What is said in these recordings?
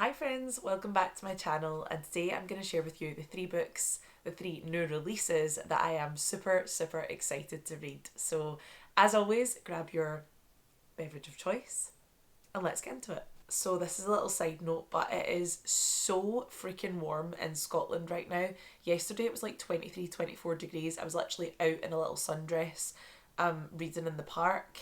Hi friends, welcome back to my channel, and today I'm going to share with you the three books, the three new releases that I am super excited to read. So as always, grab your beverage of choice and let's get into it. So this is a little side note, but it is so freaking warm in Scotland right now. Yesterday it was like 23, 24 degrees. I was literally out in a little sundress reading in the park.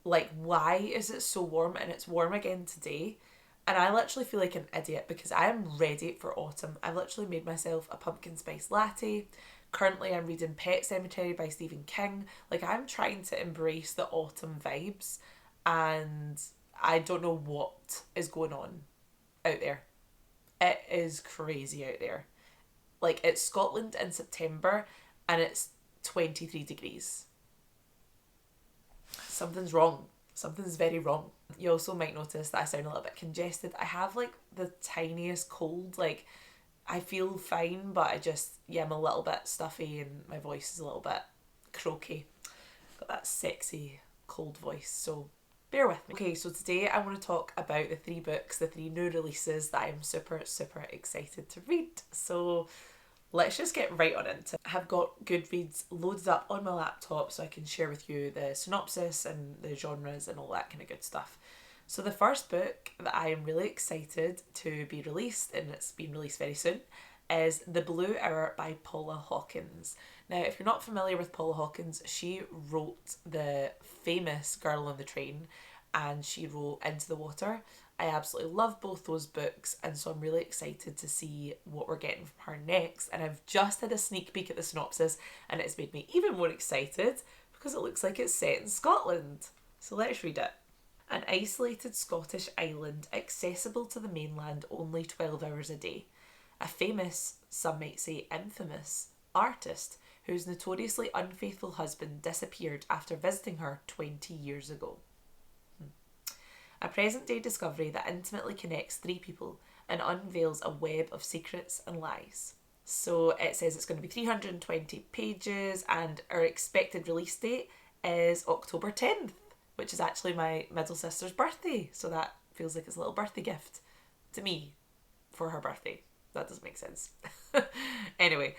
Like, why is it so warm? And it's warm again today. And I literally feel like an idiot because I am ready for autumn. I've literally made myself a pumpkin spice latte. Currently, I'm reading Pet Cemetery by Stephen King. Like, I'm trying to embrace the autumn vibes, and I don't know what is going on out there. It is crazy out there. Like, it's Scotland in September, and it's 23 degrees. Something's wrong. Something's very wrong. You also might notice that I sound a little bit congested. I have like the tiniest cold. Like, I feel fine, but I'm a little bit stuffy and my voice is a little bit croaky. Got that sexy cold voice, so bear with me. Okay, so today I want to talk about the three books, the three new releases that I'm super excited to read. So let's just get right on into it. I have got Goodreads loaded up on my laptop so I can share with you the synopsis and the genres and all that kind of good stuff. So the first book that I am really excited to be released, and it's been released very soon, is The Blue Hour by Paula Hawkins. Now, if you're not familiar with Paula Hawkins, she wrote the famous Girl on the Train and she wrote Into the Water. I absolutely love both those books, and so I'm really excited to see what we're getting from her next. And I've just had a sneak peek at the synopsis, and it's made me even more excited because it looks like it's set in Scotland. So let's read it. An isolated Scottish island accessible to the mainland only 12 hours a day. A famous, some might say infamous, artist whose notoriously unfaithful husband disappeared after visiting her 20 years ago. A present-day discovery that intimately connects three people and unveils a web of secrets and lies. So it says it's going to be 320 pages, and our expected release date is October 10th, which is actually my middle sister's birthday. So that feels like it's a little birthday gift to me for her birthday. That doesn't make sense. Anyway,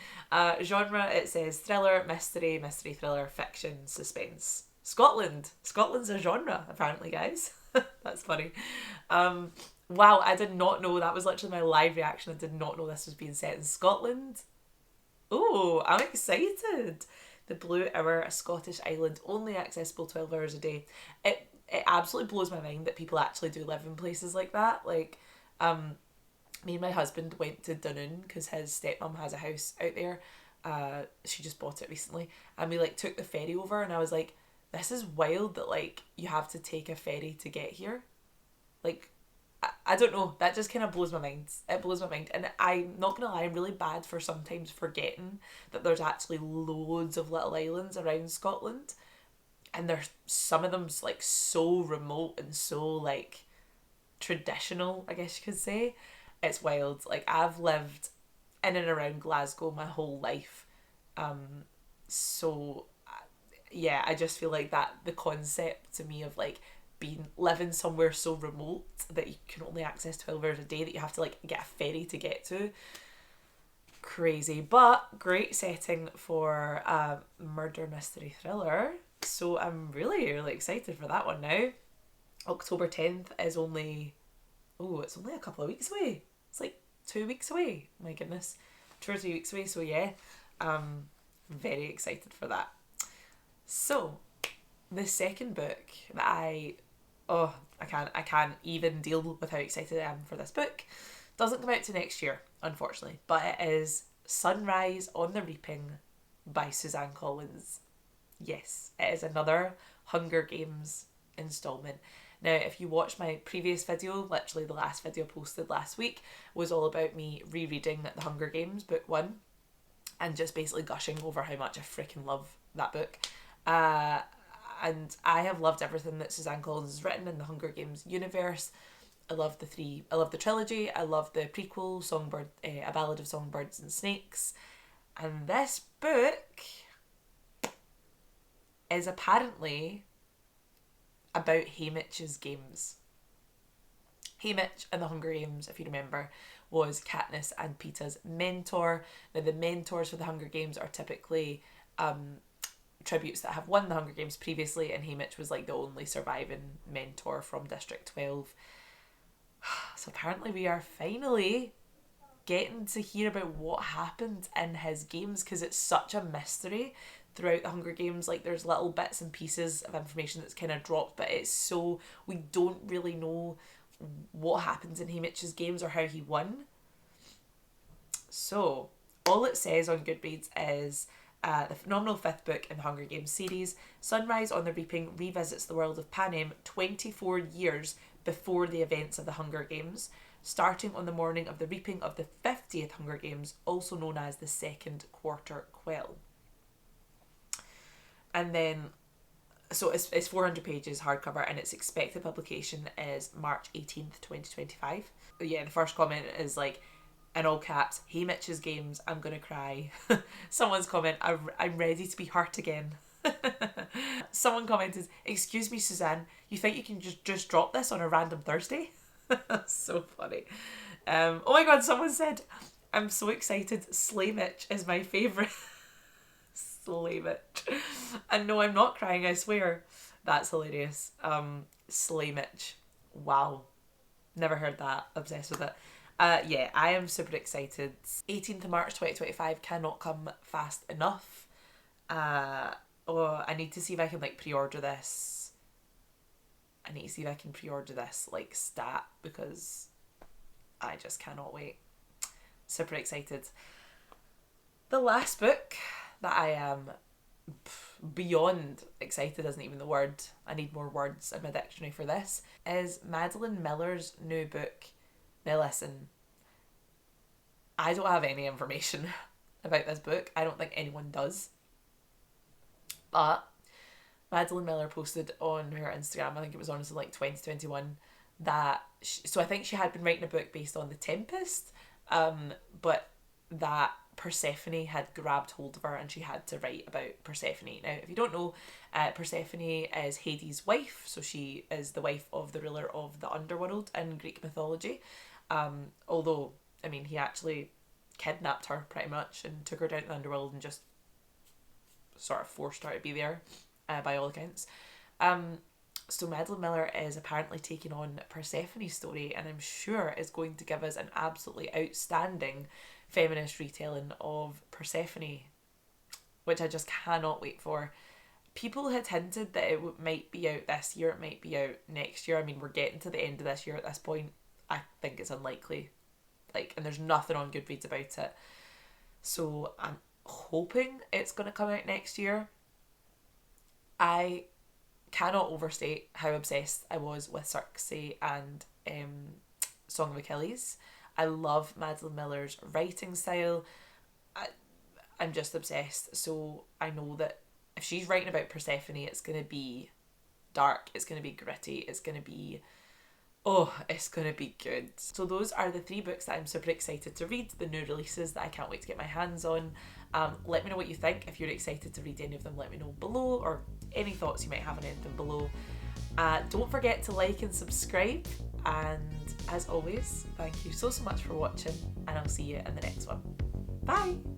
genre, it says thriller, mystery, thriller, fiction, suspense. Scotland. Scotland's a genre, apparently, guys. That's funny. Wow, I did not know. That was literally my live reaction. I did not know this was being set in Scotland. Oh, I'm excited. The Blue Hour, a Scottish island, only accessible 12 hours a day. It absolutely blows my mind that people actually do live in places like that. Like, me and my husband went to Dunoon because his stepmom has a house out there. She just bought it recently, and we like took the ferry over, and I was like, this is wild that like you have to take a ferry to get here. Like, I don't know, that just kind of blows my mind. It blows my mind, and I'm not gonna lie, I'm really bad for sometimes forgetting that there's actually loads of little islands around Scotland, and there's some of them's like so remote and so like traditional, I guess you could say. It's wild. Like, I've lived in and around Glasgow my whole life. So yeah, I just feel like that the concept to me of like being living somewhere so remote that you can only access 12 hours a day, that you have to like get a ferry to get to. Crazy, but great setting for a murder mystery thriller. So I'm really excited for that one now. October 10th is only, oh, it's only a couple of weeks away. It's like 2 weeks away. My goodness. 2 or 3 weeks away. So yeah, very excited for that. So the second book that I can't even deal with how excited I am for this book. Doesn't come out to next year, unfortunately, but it is Sunrise on the Reaping by Suzanne Collins. Yes, it is another Hunger Games installment. Now, if you watch my previous video, literally the last video posted last week was all about me rereading The Hunger Games book 1 and just basically gushing over how much I freaking love that book. And I have loved everything that Suzanne Collins has written in the Hunger Games universe. I love the trilogy. I love the prequel, Songbird, A Ballad of Songbirds and Snakes. And this book is apparently about Haymitch's games. Haymitch in the Hunger Games, if you remember, was Katniss and Peeta's mentor. Now, the mentors for the Hunger Games are typically tributes that have won the Hunger Games previously, and Haymitch was like the only surviving mentor from District 12. So apparently we are finally getting to hear about what happened in his games, because it's such a mystery throughout the Hunger Games. Like, there's little bits and pieces of information that's kind of dropped, but it's so, we don't really know what happens in Haymitch's games or how he won. So all it says on Goodreads is the phenomenal 5th book in the Hunger Games series, Sunrise on the Reaping revisits the world of Panem 24 years before the events of the Hunger Games, starting on the morning of the reaping of the 50th Hunger Games, also known as the Second Quarter Quell. And then, so it's 400 pages hardcover, and its expected publication is March 18th, 2025. Yeah, the first comment is like, in all caps, Haymitch's games, I'm gonna cry. Someone's comment, I'm ready to be hurt again. Someone commented, excuse me, Suzanne, you think you can just drop this on a random Thursday? So funny. Oh my god, someone said, I'm so excited, Slaymitch is my favourite. Slaymitch. And no, I'm not crying, I swear. That's hilarious. Slaymitch. Wow. Never heard that. Obsessed with it. Yeah, I am super excited. 18th of March 2025 cannot come fast enough. I need to see if I can like pre-order this. I need to see if I can pre-order this like stat, because I just cannot wait. Super excited. The last book that I am beyond excited isn't even the word. I need more words in my dictionary for this. Is Madeline Miller's new book. Now listen, I don't have any information about this book. I don't think anyone does. But Madeline Miller posted on her Instagram, I think it was honestly like 2021, that so I think she had been writing a book based on The Tempest, but that Persephone had grabbed hold of her and she had to write about Persephone. Now, if you don't know, Persephone is Hades' wife, so she is the wife of the ruler of the underworld in Greek mythology. Although, I mean, he actually kidnapped her pretty much and took her down to the underworld and just sort of forced her to be there, by all accounts. So Madeline Miller is apparently taking on Persephone's story, and I'm sure is going to give us an absolutely outstanding feminist retelling of Persephone, which I just cannot wait for. People had hinted that it might be out this year, it might be out next year. I mean, we're getting to the end of this year at this point. I think it's unlikely. Like, and there's nothing on Goodreads about it. So I'm hoping it's going to come out next year. I cannot overstate how obsessed I was with Circe and Song of Achilles. I love Madeline Miller's writing style. I'm just obsessed. So I know that if she's writing about Persephone, it's going to be dark, it's going to be gritty, it's going to be good. So those are the 3 books that I'm super excited to read, the new releases that I can't wait to get my hands on. Let me know what you think. If you're excited to read any of them, let me know below, or any thoughts you might have on anything below. Don't forget to like and subscribe, and as always, thank you so much for watching, and I'll see you in the next one. Bye!